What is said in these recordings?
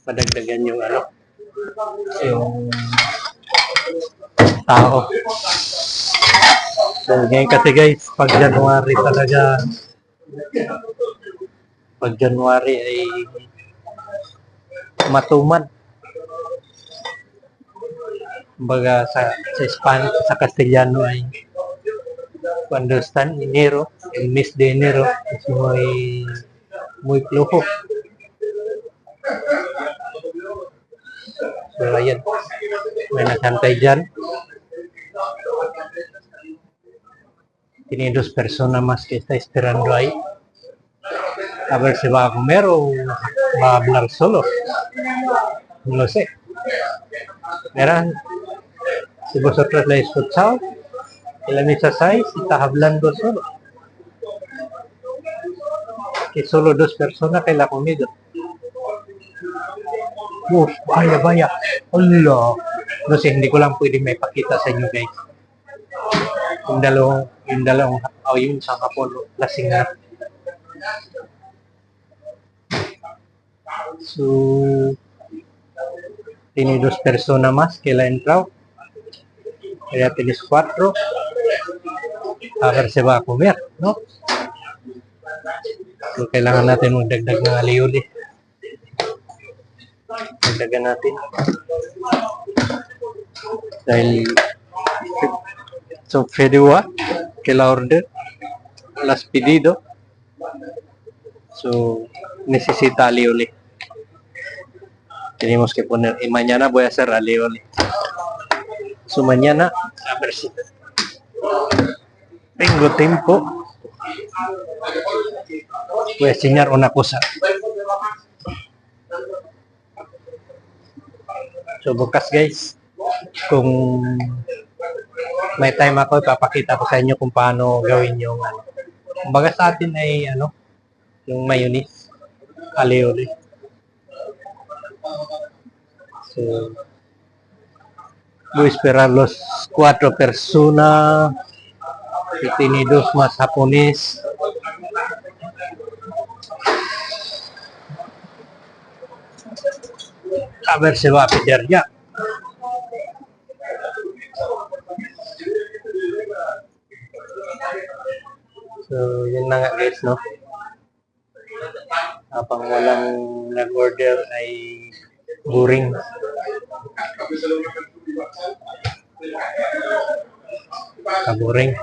madagdagan yung yung tao. So ngayon kasi guys, pag January talaga, pag January ay matuman. Kumbaga sa Spanish, sa Castellano ay cuando están enero, el mes de enero es muy flojo. So ayan, may nakantay dyan. Tiene 2 personas más que está esperando ahí. A ver si va a comer o va a hablar solo. No lo sé. Verán, si vosotros la escuchado, en la mesa 6 está hablando solo. Que solo 2 personas que la comida. Vaya. Allah. No sé, hindi ko lang pwede may pakita sa inyo guys. Yung dalawang, yung isang hapon, lasing na. So, tiene 2 personas más que la entrado. Ya tienes 4. A ver si va a comer, ¿no? So, kailangan natin magdagdag ng alioli. Dagdagan natin. Dahil so, Fedua, que la order, las pedido. So, necesita alioli. Tenemos que poner, y mañana voy a hacer alioli. So, mañana, a ver si tengo tiempo. Voy a enseñar una cosa. So, bukas guys, kung may time ako, ipapakita ko sa inyo kung paano gawin yung kumbaga sa atin ay yung mayonnaise, alioli. So, voy a esperar los 4 personas y tiene 2 más japonés. A ver si va a pedir ya. So, yun na nga guys, no? Habang walang nag-order ay boring. Boring.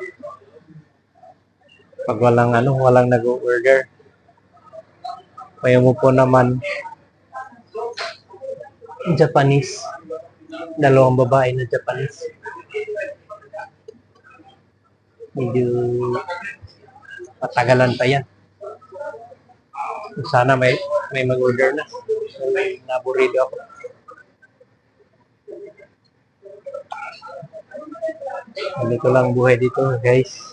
Pag walang nag-order. Kaya mo po naman Japanese. 2 babae na Japanese. Medyo matagalan pa yan. Sana may mag-order na. So, naburido ako. Ganito lang buhay dito guys.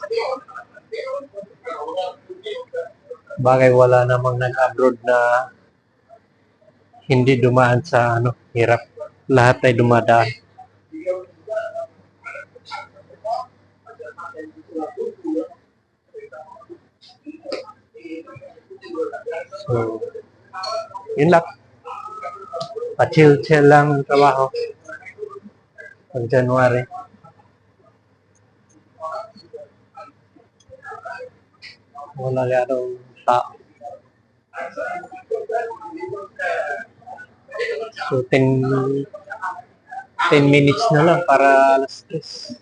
Bagay wala namang nag-abroad na hindi dumaan sa hirap. Lahat ay dumadaan. So, yun lang. Pa-chill lang ang trabaho. Pag January. Wala ganong tao. So, 10 minutes na lang para alas 3.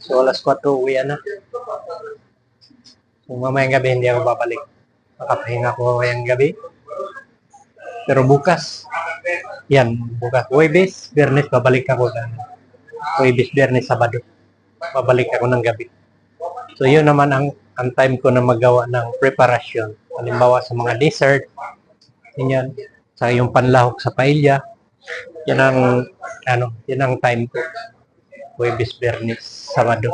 So, alas 4 uwi na. So, mamayang gabi hindi ako babalik. Makapahinga ko ngayong gabi. Pero bukas, bukas. Huwebes, Biyernes, babalik ako. Huwebes, Biyernes, Sabado. Babalik ako ng gabi. So, yun naman ang time ko na magawa ng preparasyon. Halimbawa sa mga dessert, yan, sa yung panlahok sa paella, yan ang time ko. Huwebes, Biyernes, Sabado.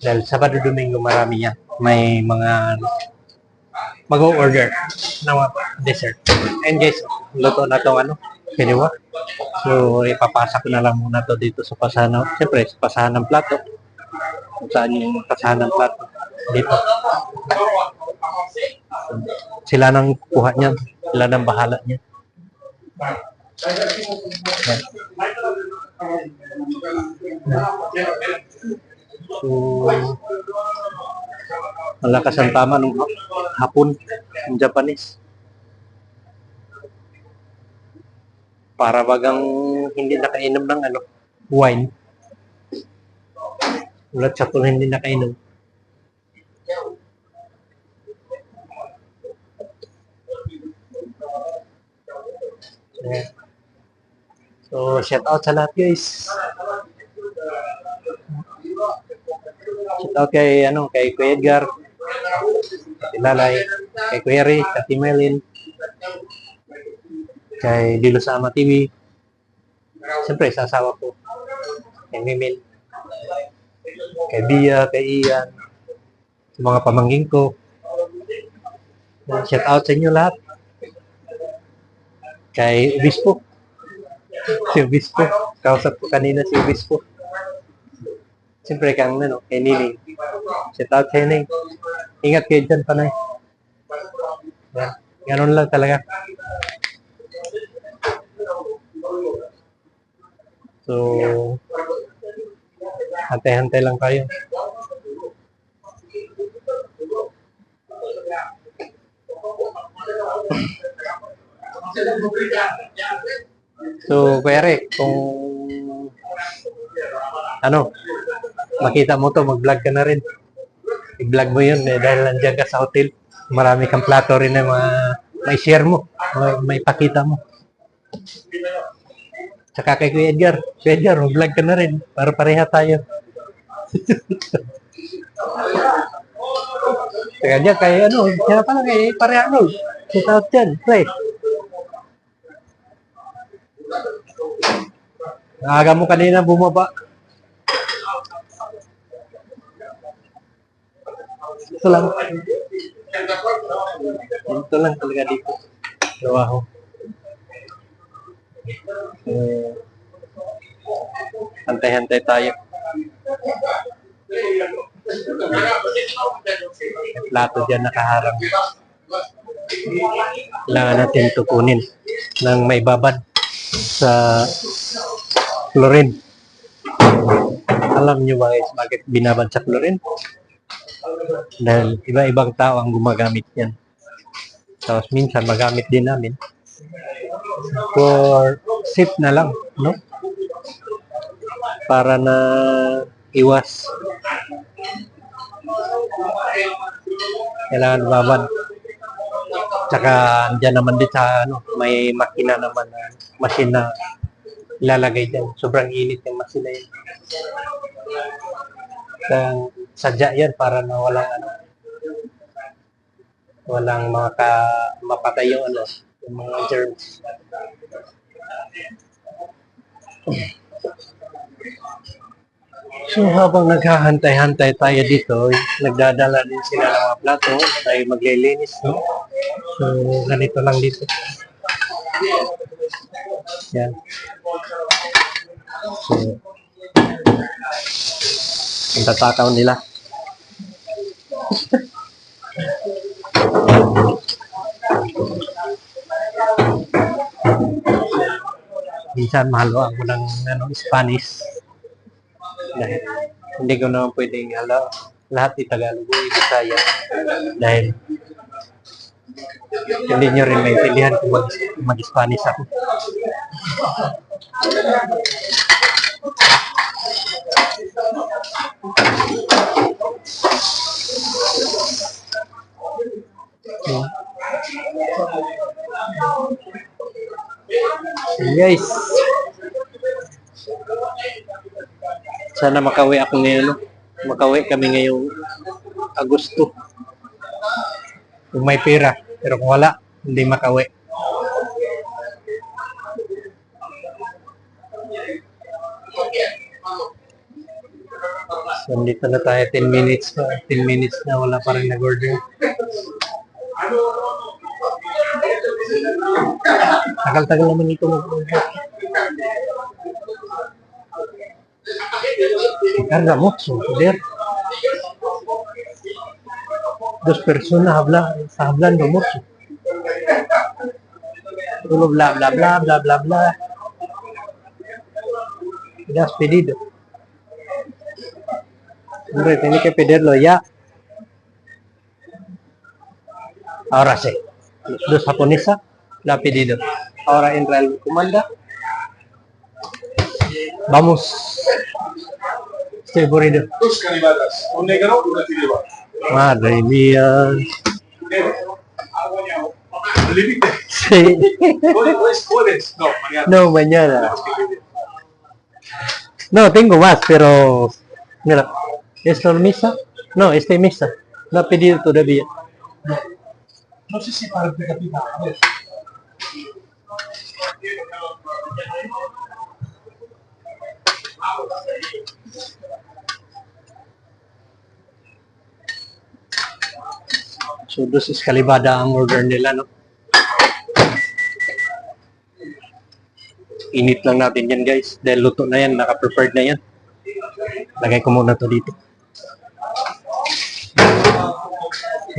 Dahil Sabado, Domingo, marami yan. May mga mag-order ng dessert. And guys, luto na itong kiniwa. So, ipapasa ko na lang muna to dito sa pasahan. Siyempre, sa pasahan ng plato. Kung saan yung pasahan ng plato. dito. Sila nang kuha niyan. Sila nang bahala niyan. Yan. So, malakas ang tama nung hapon, ng Japanese. Para bagang hindi nakainom ng wine. Ulat sa kung hindi nakainom. So, shout out sa lahat, guys. Shout out kay Kuya Edgar, kay Lalay, kay Kuya Rick, kay Melin, kay Dilosama TV. Siyempre, sa asawa ko, kay Mimil, kay Bia, kay Ian, sa mga pamangking ko. Shout out sa inyo lahat. Kay Obispo. Si Obispo. Kausap ko kanina si Obispo. Siyempre kang kay Nining. Shout out kay Nining. Ingat kayo dyan, panay. Yan. Ganun lang talaga. So, hantay-hantay lang tayo. So, Kuya Rick, kung makita mo to, mag-vlog ka na rin. I-vlog mo yun dahil nandiyan ka sa hotel. Marami kang plato rin na may share mo, may pakita mo. Tsaka kay Kuya Edgar, mag-vlog ka na rin para pareha tayo. Tsaka dyan kay kaya pala kay pareha shout out dyan, play. Naaga mo kanina bumaba. Ito lang. Ito lang talaga dito. Trabaho. Hantay-hantay tayo. Plato dyan nakaharang. Kailangan natin tukunin ng may babad sa chlorine. Alam nyo ba guys, bakit binabad sa chlorine? Dahil iba-ibang tao ang gumagamit yan. Tapos minsan magamit din namin for safe na lang, no? Para na iwas. Kailangan babad. Tsaka andyan naman din sa may makina naman na machine na ilalagay dyan. Sobrang init yung machine yun. Sadya yan para na walang mapatay yung mga germs. So habang naghahantay-hantay tayo dito, nagdadala din sila ng mga plato, tayo maglilinis, no? So ganito lang dito. Yan. So ang tatakaw nila. Minsan mahalo ako ng Spanish. Dahil hindi ko naman pwedeng lahat i-Tagalog o i-Bisaya. Dahil hindi nyo rin maintindihan kung mag-Spanish ako. Guys, sana makauwi ako ngayon. Makauwi kami ngayong Agosto. Kung may pera. Pero kung wala, hindi makauwi. So, dito na tayo 10 minutes pa. 10 minutes na wala pa rin nag-order. Tagal-tagal naman ito mag-order. Karga mo, so there. Dos personas hablando mucho. Uno bla bla bla bla bla bla. Ya has pedido. Hombre, tiene que pedirlo ya. Ahora sí. Los dos japonesas la ha pedido. Ahora entra el comanda. Vamos. Estoy aburrido. Dos canibatas, un negro y una tiriba. Madre mía. Límite. Sí. ¿Puedes? No, mañana. No, mañana. No, tengo más, pero... Mira, ¿esto es misa? No, este es misa. No ha pedido todavía. No sé si para el pecatita. A ver. So, dos escalibada ang order nila, no? Init lang natin yan, guys. Dahil luto na yan, naka-prepared na yan. Lagay ko muna to dito.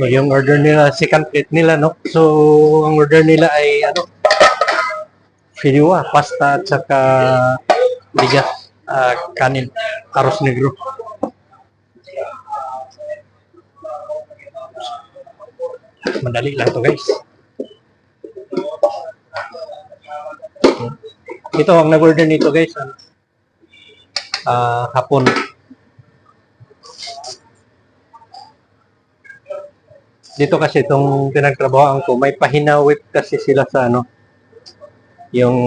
So, yung order nila, second plate nila, no? So, ang order nila ay, ano, filiwa, pasta at saka bigas, kanin, arroz negro. Madali lang to, guys. Ito, ang nag-order nito, guys, hapon. Dito kasi itong pinagtrabahoan ko, may pahinawip kasi sila sa ano, yung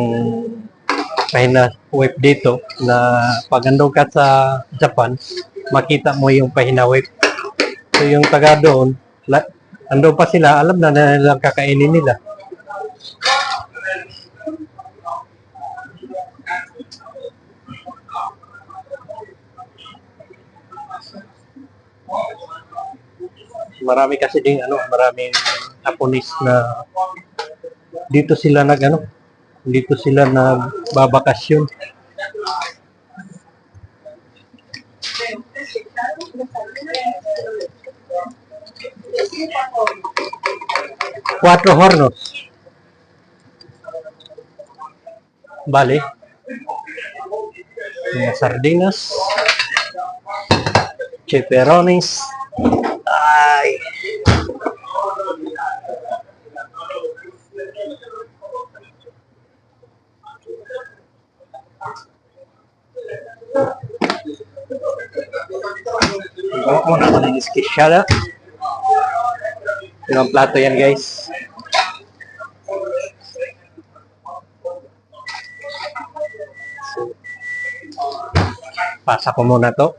pahinawip dito na pag andun ka sa Japan, makita mo yung pahinawip. So yung taga doon, andun pa sila, alam na nilang kakainin nila. Marami kasi ding ano, maraming Japanese na dito sila nagbabakasyon. Cuatro hornos. Vale. Mga sardinas. Pepperonis. Ay. Gawa mo na ng esquisyada. Ilang plato yan, guys. Pasa ko muna to.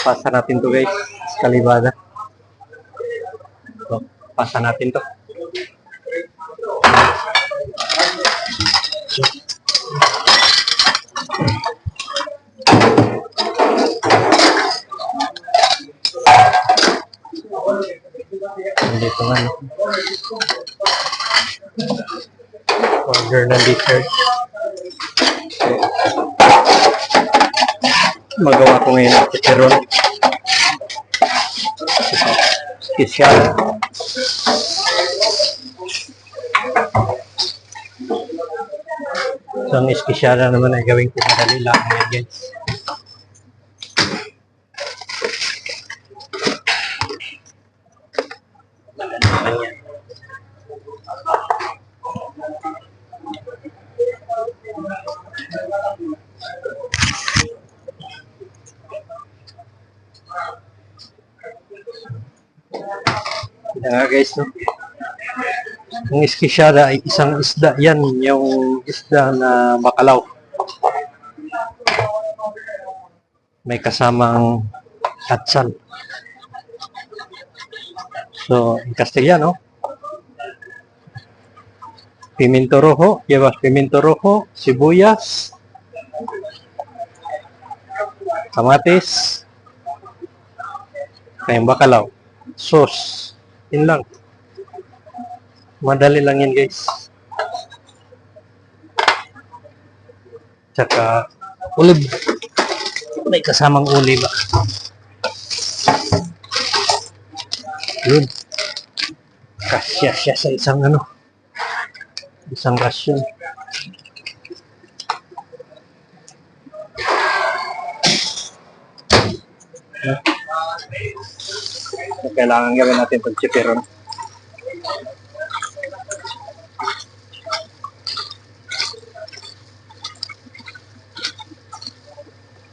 Pasa natin to, guys. Kalibada. So, pasa natin to. Dito nga, no? Order ng dessert. Magawa ko ngayon ang pepperoni. Special. So, ang special naman ay gawin ko madali lang ngayon, guys. Madali naman yan. Guys, no? Ang esquisyada ay isang isda. Yan, yung isda na bakalaw. May kasamang katsal. So, en castellano, pimiento rojo, llevas pimiento rojo, sibuyas, kamatis, kayong bakalaw, sauce. Yun lang. Madali lang yun, guys. Tsaka olive. May kasamang olive. Yun. Kasya siya sa isang rasyon. Kailangan gawin natin itong chipiron.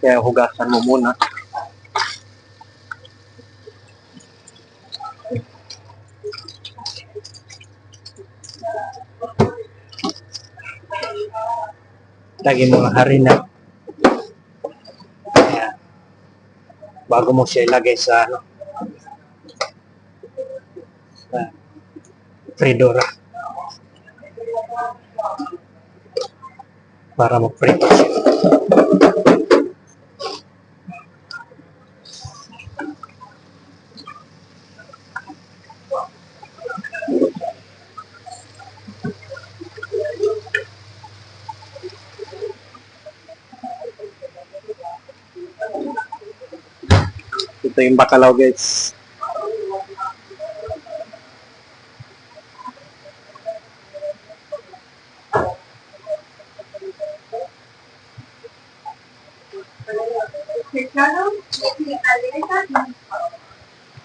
Kaya hugasan mo muna. Lagyan mo ng harina. Ayan. Bago mo siya ilagay sa fridora. Para mag-prito siya. Ito yung bakalaw, guys.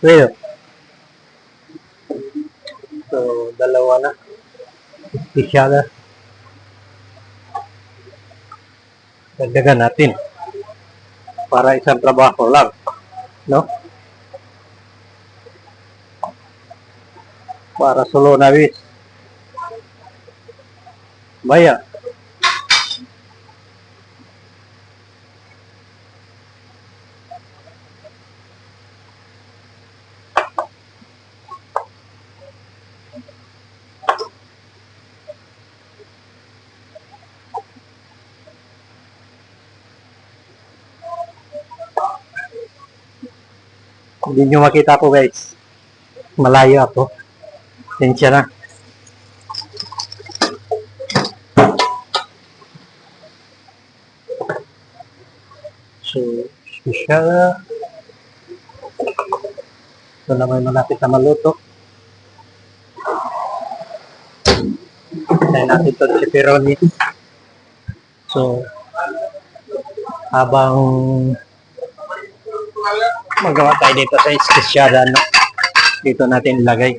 Well, so dalawa na. Isyada. Dagdagan natin. Para isang trabaho lang. No? Para solo na bis. Baya. Hindi nyo makita ko, guys. Malayo ako. Tensya na. So, special. Ito naman malapit na maluto. Tayo natin ito si pepperoni. So, habang magawa tayo dito sa espesyada, no? Dito natin ilagay.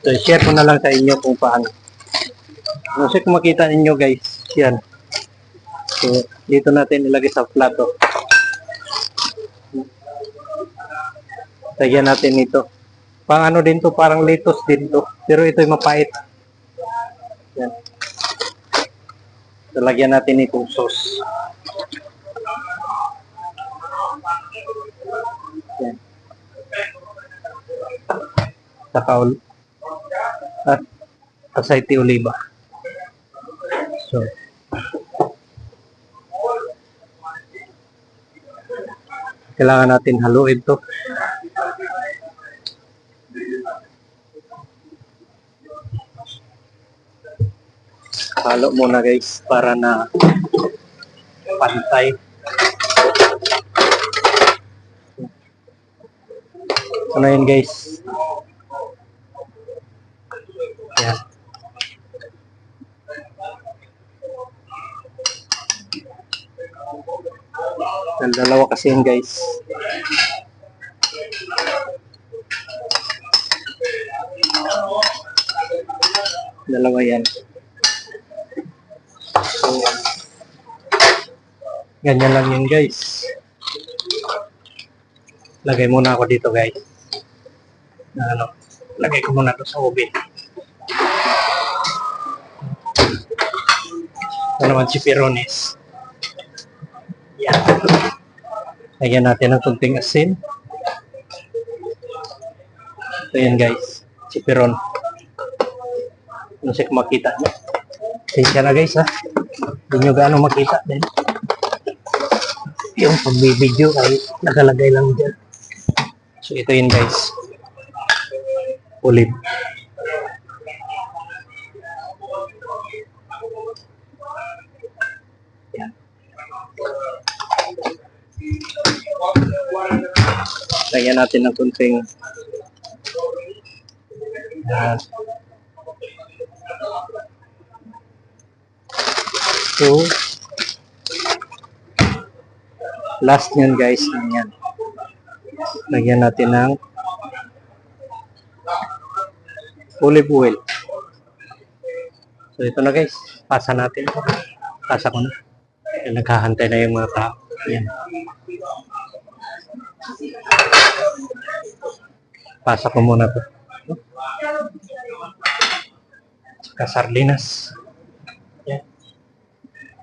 So, share ko na lang sa inyo kung paano. Kasi kung makita ninyo, guys, yan. So, dito natin ilagay sa plato. Lagyan natin ito. Pang ano din to, parang lettuce din to. Pero ito yung mapait. Yan. So, lagyan natin itong sauce. Yan. Saka at aceite oliva. So, kailangan natin haluin to. Halo muna, guys, para na pantay. Ano yun, guys? Yan. Dalawa kasi yun, guys. Dalawa yan. So, ganyan lang yun, guys. Lagay muna ako dito, guys. Lagay ko muna ito sa oven. Ito naman si pepperonis. Yan. Lagyan natin ng kunting asin. So yan, guys. Si pepperon. Ano siya makita niyo? Siya na, guys, ha. Hindi nyo gaano makita din. yung pagbibideo ay nakalagay lang dyan. So ito yun guys. Olive. Yan. Lagyan natin ng kunting so last nyan guys, yan. Lagyan natin ng olive oil. So ito na guys, pasa natin. Pasa ko na. Naghahantay na yung mga tao. Yan. Pasa ko muna to. Saka sardinas. Yan.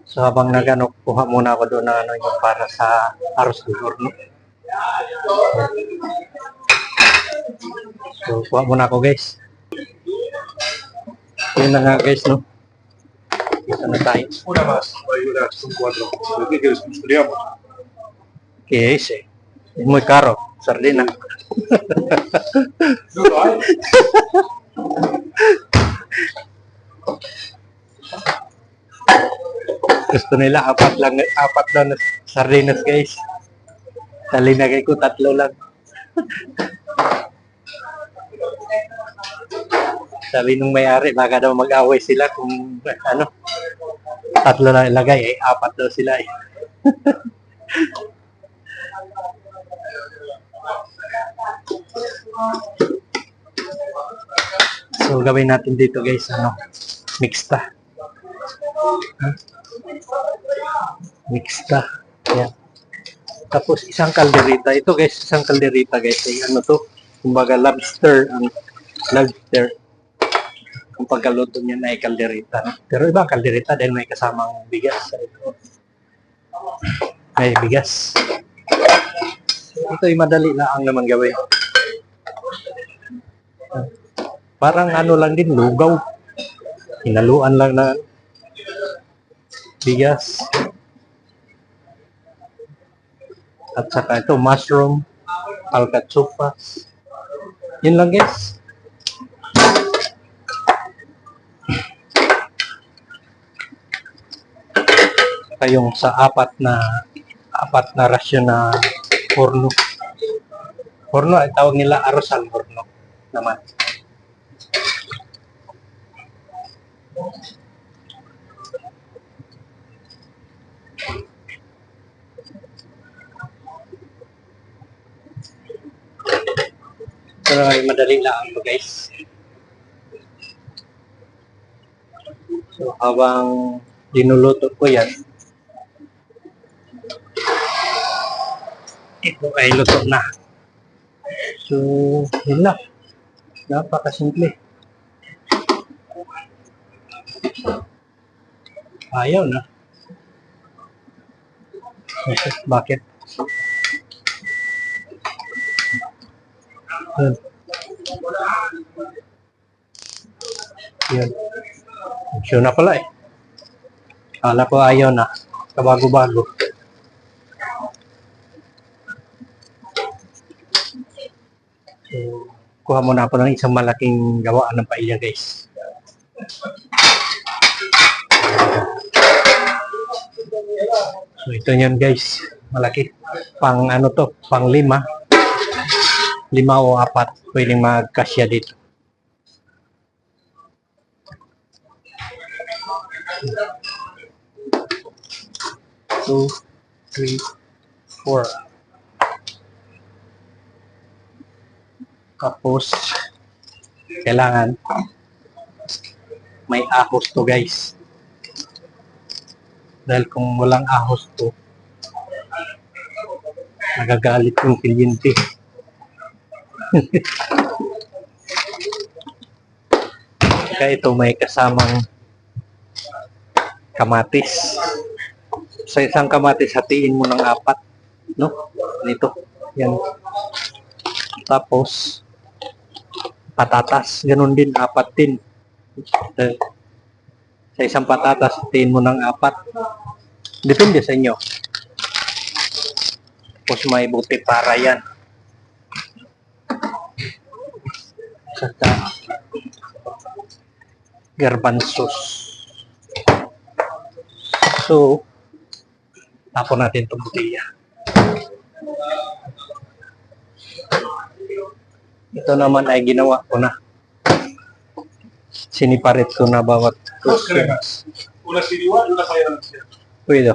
So habang nagano, kuha muna ako doon na ano yung para sa arroz de horno. So kuha muna ako guys. Yun na nga guys, no? Dito na tayo. Una más, va a ayudar, son 4. ¿Qué quieres que estudiamos? ¿Qué es ese? Es muy caro, sardina. No lo hay. Gusto nila apat lang na sardinas guys. Talinagay ko 3 lang. Sabi nung may-ari, baka daw mag-away sila kung ano, 3 na ilagay, 4 daw sila eh. So gawin natin dito guys, ano, mixta. Mixta. Yan. Tapos isang kalderita. Ito guys, isang kalderita guys. Ay, ano to? Kumbaga lobster. Ang lobster. Kung pagkaluto niya na ay kalderita. Pero ibang kalderita dahil may kasamang bigas. May bigas. Ito ay madali lang naman gawin. Parang ano lang din, lugaw. Hinaluan lang na bigas. At saka ito, mushroom, alcachopas. Yun lang guys. Saka yung sa apat na rasyon na horno. Horno ay tawag nila arrozal horno naman. Pero ay madali lang ito guys. So habang dinuluto ko yan, ito ay luto na. So yun lang. Napakasimple. Ayaw na. Bakit? Yan. Yan. Show na pala eh. Kala ko ayaw na. Kabago-bago. So, kuha muna ako ng isang malaking gawaan ng paella guys. So ito yun guys. Malaki. Pang ano to? Pang 5. 5 o 4 pwedeng magkasya dito. Two, 3, 4. Tapos kailangan may ahos to guys. Dahil kung walang ahos to, nagagalit yung kliente. Kaya ito may kasamang kamatis. Sa isang kamatis, hatiin mo ng 4. No? Nito. Yan. Tapos, patatas. Ganun din, 4 din. Sa isang patatas, hatiin mo ng 4. Depende sa inyo. Tapos may buti para yan. Saka garbanzos. So, tapon natin itong butilya. Ito naman ay ginawa ko na. Siniparit ko na bawat Dos cremas. Una siriwa, una kaya. Pwede.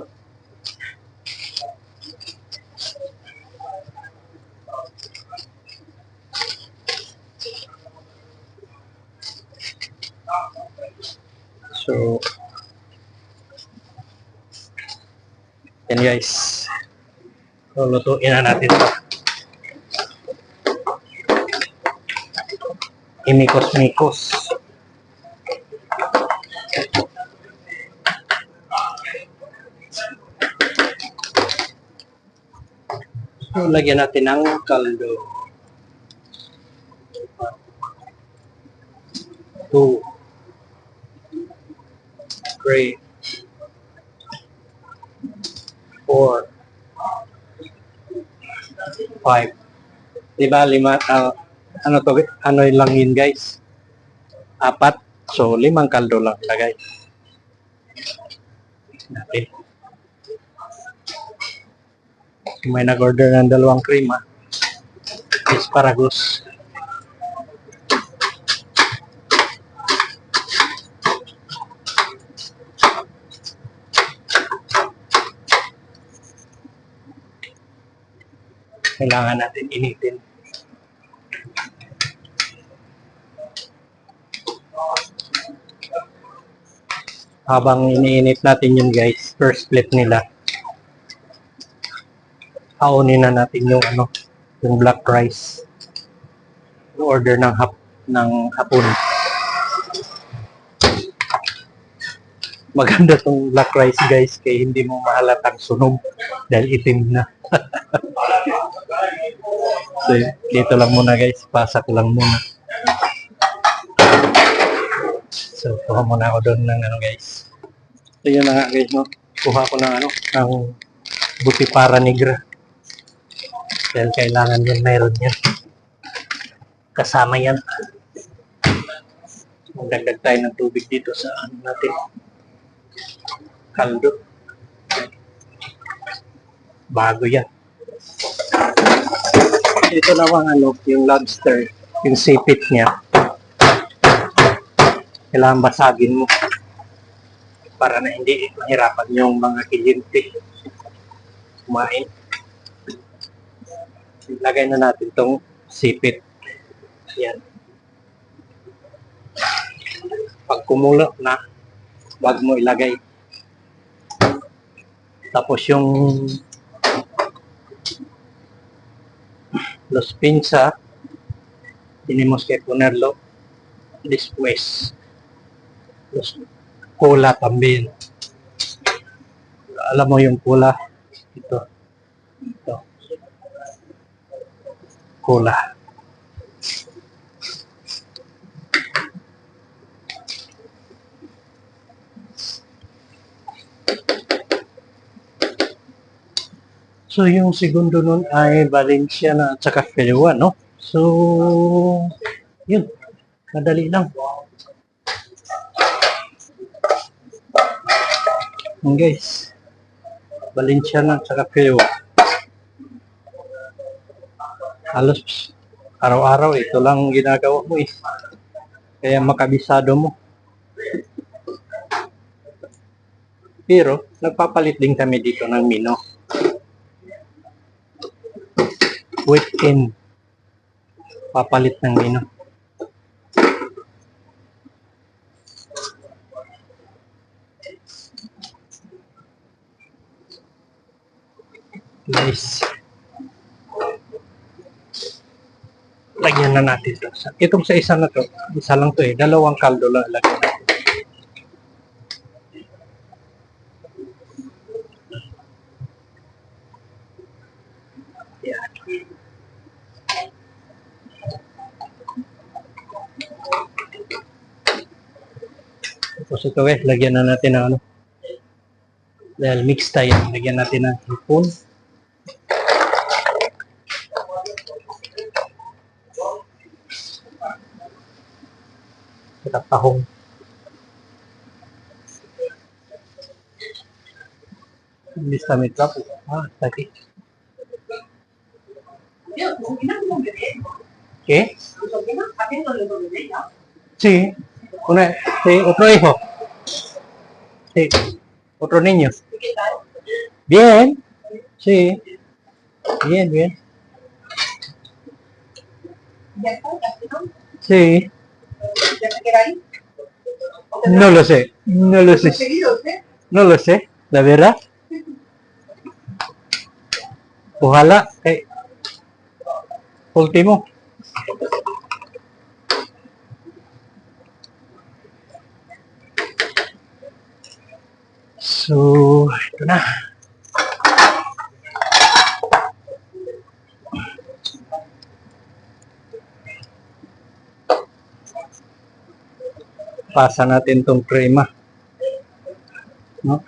So, yan guys. So, lutuin na natin ito. Imikos-mikos. So, lagyan natin ng kaldo. 2, 3, 4, 5. Diba, 5, ano to, ano lang yun guys? 4. So, 5 kaldo lang lagay. Natin. May nag-order ng 2 cream, asparagus. Kailangan natin initin. Habang iniinit natin yun guys, first split nila. Aunin na natin yung yung black rice. Order ng hapon. Maganda tong black rice guys, kaya hindi mo mahalatang sunog dahil itim na. So, dito lang muna guys, pasak lang muna. So, kuha muna ako doon ng guys. So, yun na nga guys, no? Kuha ko ng ng buti para negra. Dahil kailangan yun, mayroon yan. Kasama yan. Magdagdag tayo ng tubig dito sa natin. Kaldo. Bago yan. Ito naman yung lobster, yung sipit niya. Kailangan basagin mo para na hindi mahirapan yung mga kilinti kumain. Ilagay na natin tong sipit. Yan. Pag kumulo na, wag mo ilagay. Tapos yung los pinza, tenemos que ponerlo después. Los cola también. Alam mo yung cola? Ito. Cola. So, yung segundo nun ay Valenciana at saka Feliwa, no? So, yun. Madali lang. Yun guys. Valenciana at saka Feliwa. Halos araw-araw ito lang ginagawa mo eh. Kaya makabisado mo. Pero, nagpapalit din kami dito ng mino. Weekend. Papalit ng mino. Guys. Lagyan na natin ito. Itong sa isa na to, isa lang to eh. 2 kaldo lang lagyan natin. Yan. Tapos ito guys, lagyan na natin ng dahil mix tayo, lagyan natin ng hipon. Kita tahong. Lista may trapo. Tadi. ¿Qué? Sí. Sí, otro hijo. Sí. Otro niño. Bien. Sí. Bien, bien. Sí. No lo sé. No lo sé. No lo sé. La verdad. Ojalá. Último. So, ito na. Pasa natin tong krema. No?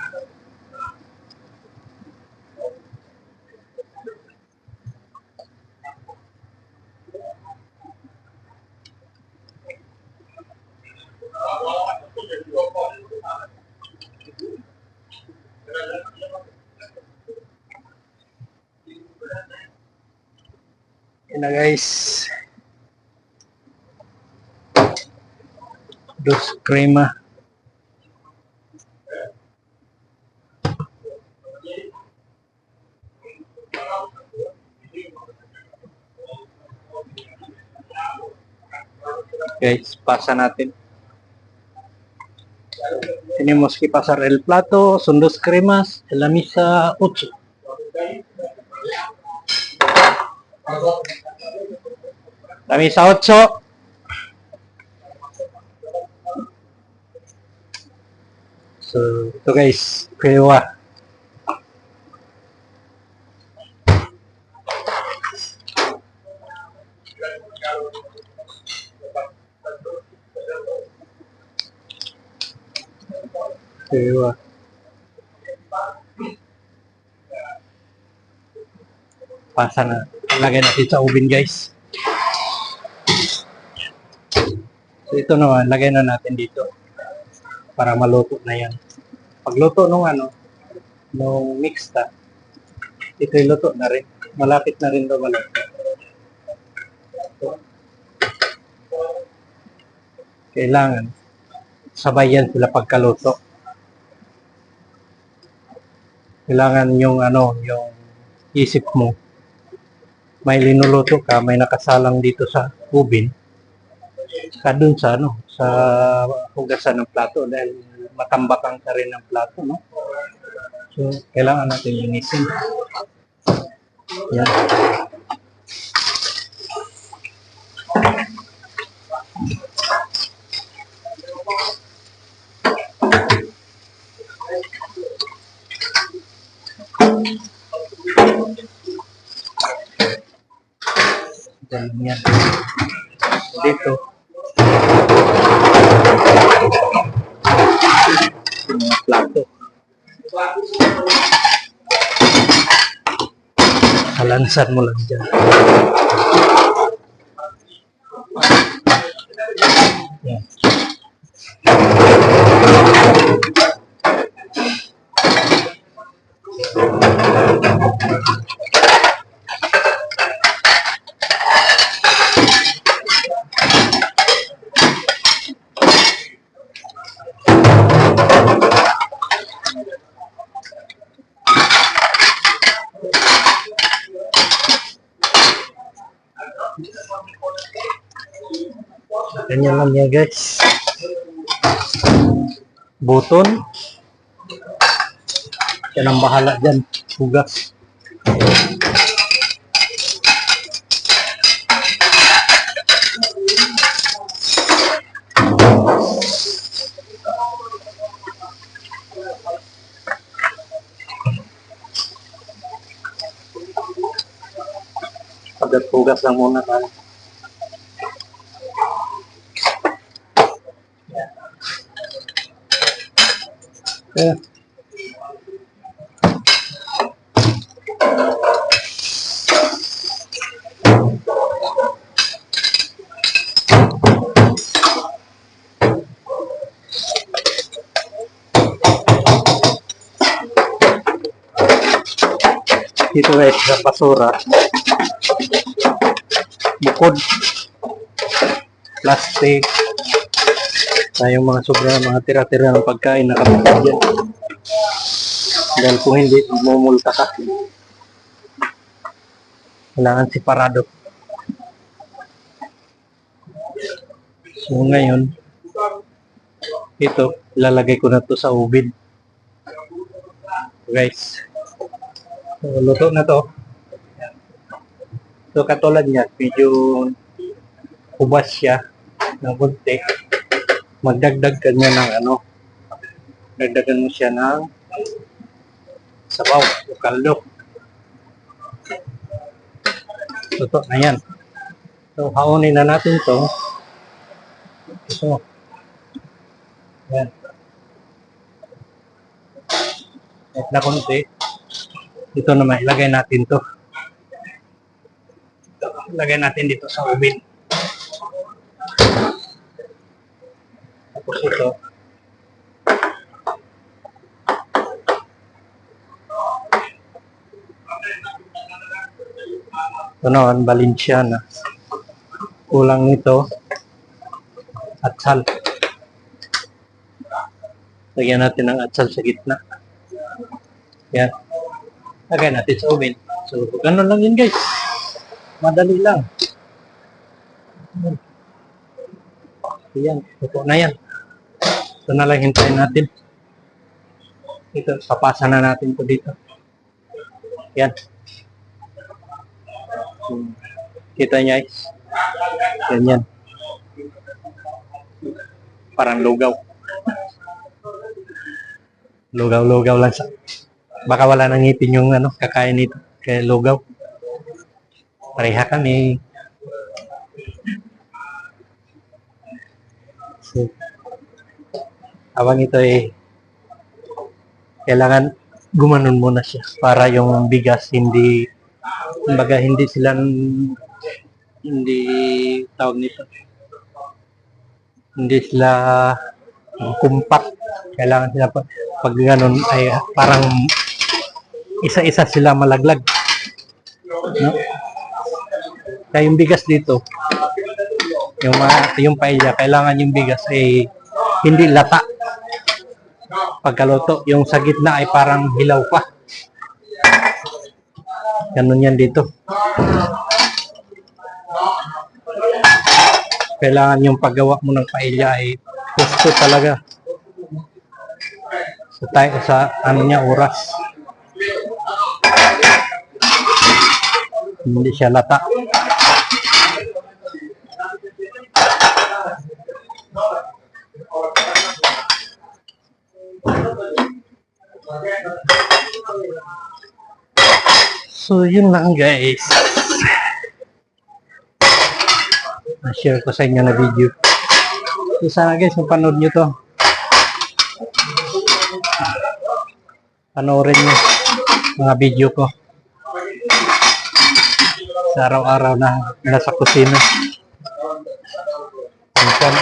Yan na guys. Dos krema. Guys, pasa natin. Tenemos que pasar el plato, son dos cremas, en la misa 8. La misa 8. So, ito guys, krewa. Krewa. Pasa na. Lagay natin sa oven guys. So ito naman, lagay na natin dito. Para maluto na yan. Pagluto nung nung mixta, ito luto na rin. Malapit na rin daw maluto. So, kailangan sabayan sila pagkaluto. Kailangan yung yung isip mo may linuluto ka, may nakasalang dito sa oven, ka dun sa sa hugasan ng plato dahil matambakan ka rin ng plato, no? So, kailangan natin linisin. Yan. Yan. Dito. Yung mga plato. Halansan mo lang dyan. Yan. Ganyan lang yan guys. Buton. Yan ang bahala dyan. Hugas. Hugas lang muna tayo. Yeah. Dito guys, sa basura. Bukod. Plastic. Tayong mga sobra, mga tira-tira ng pagkain na kapatid dyan. Dahil kung hindi, mumulta ka. Kailangan separado. So ngayon, ito, ilalagay ko na to sa ubin. Guys, so, luto na to. So katulad niya, medyo ubas siya ng konti. Magdagdag ka niya ng ano, dagdagan mo siya ng sabaw o kaldo. Luto na yan. So haunin na natin to. So, yan. At na konti. Ito naman, ilagay natin to. Ilagay natin dito sa ubin. Tapos ito. Ito naman, Valenciana. Kulang nito. Atsal. Lagyan natin ng atsal sa gitna. Yan. Lagay natin sa oven. So, ganun lang yun guys. Madali lang. Yan. Tupo na yan. Ito na lang hintayin natin. Ito, papasa na natin ito dito. Yan. Kita niya guys. Ganyan. Parang lugaw. Lugaw-lugaw lang sa... Baka wala nang ngipin yung ano, kakain nito. Kaya lugaw. Pareha kami. So, habang ito kailangan gumanon muna siya para yung bigas hindi, kumbaga hindi sila, hindi tawag nito. Hindi sila compact. Kailangan sila pag ganun ay parang isa-isa sila malaglag. No? Kaya yung bigas dito, yung paella, kailangan yung bigas ay hindi lata. Pagkaluto, yung sa gitna ay parang hilaw pa. Ganun yan dito. Kailangan yung paggawa mo ng paella ay gusto talaga. So tayo sa ano niya, oras. Hindi siya lata. So yun lang guys. Na-share ko sa inyo na video. So sana guys, mapanood nyo to. Panoorin nyo mga video ko. Sa araw-araw na nasa kusina. Minsan,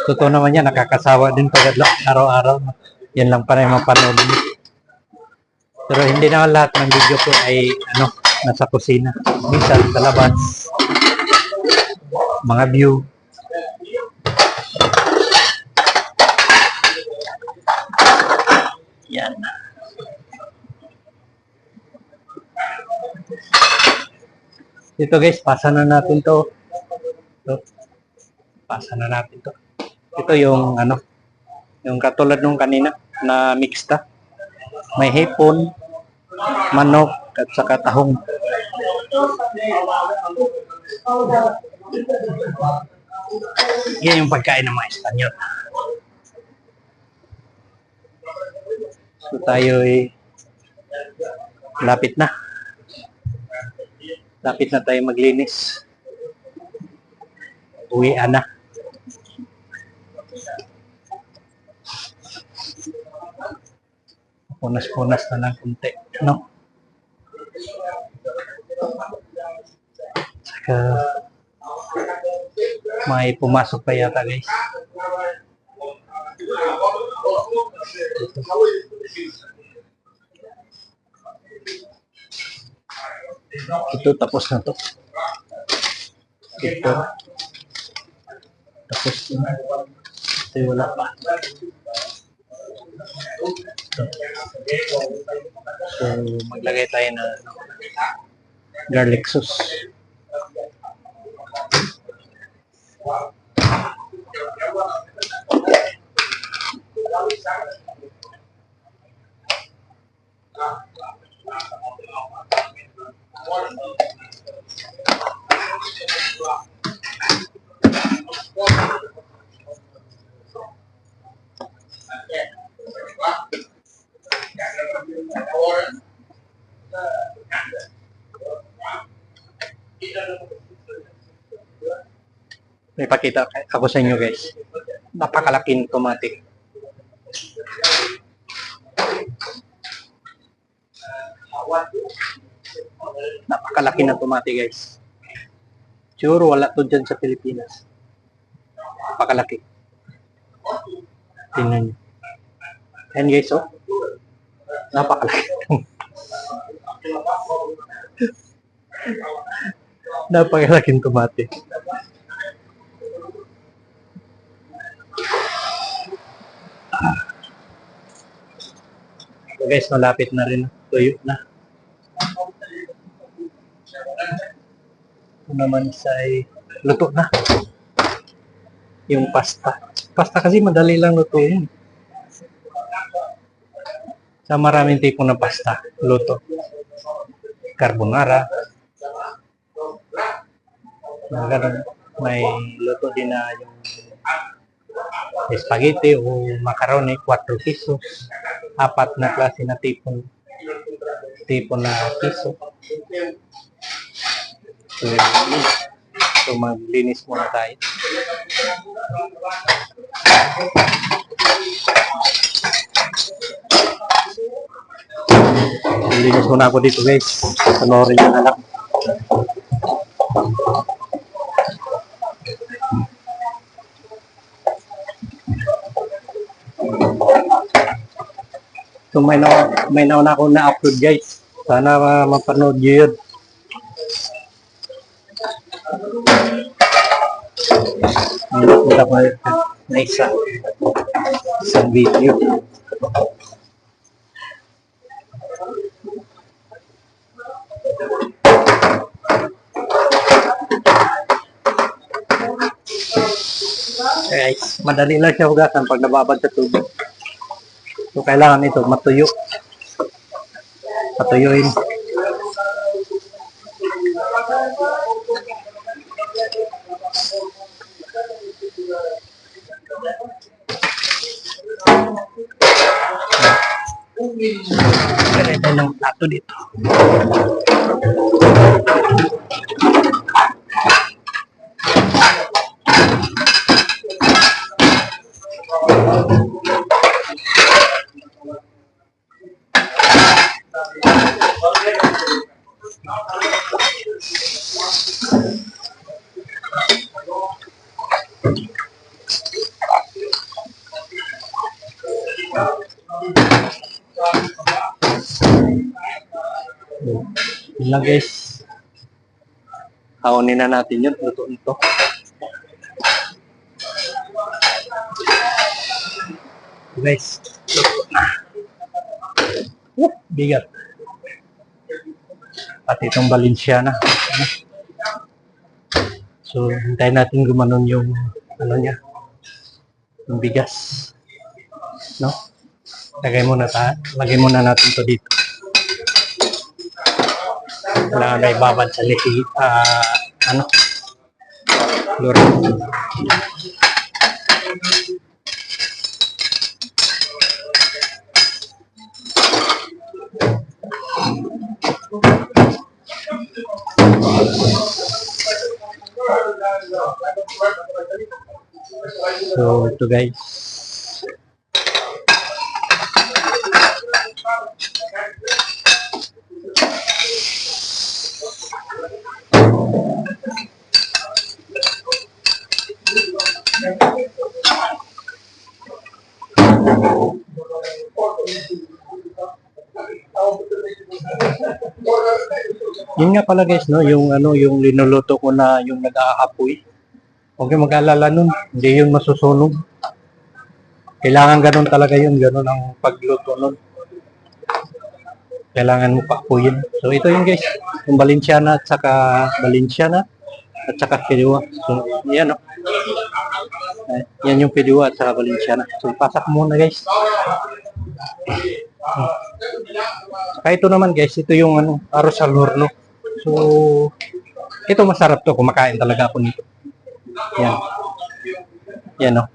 totoo naman yan, nakakasawa din pag araw-araw. Yan lang para yung mapanood nyo. Pero hindi naman lahat ng video ko ay ano, nasa kusina. Minsan sa labas. Mga view. Yan. Ito guys, pasa na natin to. Ito. Pasa na natin to. Ito yung ano, yung katulad nung kanina na mixta. May hipon, manok, at saka tahong. Yan yung pagkain ng mga Espanyol. So tayo lapit na. Lapit na tayo maglinis. Uwian na. Punas-punas na lang kunti. No? Saka may pumasok pa yata guys. Ito tapos na to. Ito. Tapos na. Ito wala pa. Ito. So, maglagay tayo na garlic sauce. May pakita ako sa inyo guys. Napakalaking tomate. Napakalaki na tomate guys. Sure wala to dyan sa Pilipinas. Napakalaki. Tingnan nyo. Ayan guys oh. Napakalaki. Napakalaking tomate. So guys, malapit na rin. Tuyo na. Ito naman ay luto na. Yung pasta. Pasta kasi madali lang lutuin. Sa maraming tipo ng pasta, luto. Carbonara. May luto din na yung spaghetti o macaroni, 4 piso. 4 na klase na tipo na piso. So maglinis muna tayo. Maglinis muna ako dito guys. Panoorin nyo na lang. So may nauna ako na-upload guys. Sana mapanood nyo yun. Nakita ko na isang video. Guys, madali lang siya hugasan pag nababad sa tubig. So, kailangan ito matuyo. Patuyuin. Lagay tayo ng plato dito. Yun lang guys. Haonin na natin yun. Luto ito. Guys. Bigat. Pati itong Valenciana. So, hintayin natin gumanon yung ano niya. Yung bigas. No? Lagay muna natin to dito. Na may babad sa liki, lure. So ito guys. Yun nga pala guys, no, yung ano, yung linuluto ko na yung nag-aapoy. Huwag kayong mag-alala nun, hindi yun masusunog. Kailangan ganun talaga yun, ganun ang pagluto nun. Kailangan mo paapuyin. So ito yun guys, yung Valenciana at saka Piliwa. So yan, no. Yan yung Piliwa at saka Valenciana. So ipasak muna guys. Saka ito naman guys, ito yung ano, arroz al horno. So ito masarap to, kumakain talaga ako nito. Yan. Yan, no.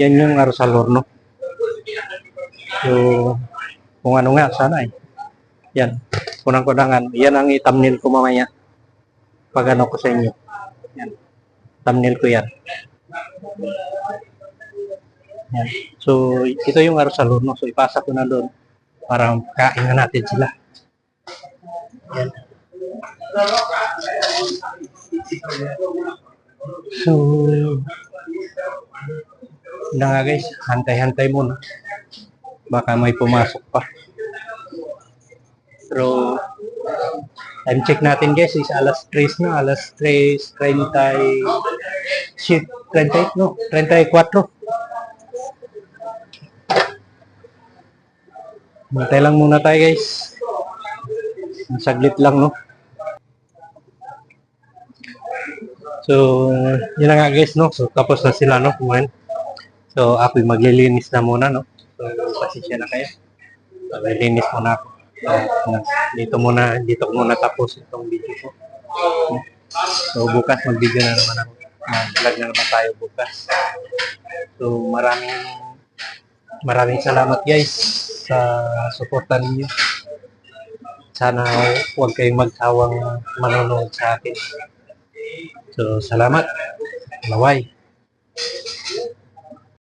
Yan yung arroz al horno. So kung ano nga sana eh. Yan. Kunang-kunangan. Yan ang i-thumbnail ko mamaya. Pag ano ko sa inyo. Yan. Thumbnail ko yan. Yan. So, ito yung arroz al horno. So, ipasa ko na doon para kain na natin sila. Yan. So, na nga guys. Hantay-hantay muna. Baka may pumasok pa. Pero, time check natin guys is alas 3 na. Alas 3:30. Shit, 38 no? 34. Hintay lang muna tayo guys. Saglit lang no. So, yun na nga guys no. So, tapos na sila no. Kumain. So, ako'y maglilinis na muna no. So, pasensya na kayo. Maglilinis muna ako. Dito ko muna tapos itong video ko. So, bukas mag-video na naman ako. Mag-vlog na naman tayo bukas. So, maraming salamat guys sa suporta ninyo. Sana huwag kayong magsawang manonood sa akin. So, salamat. Laway.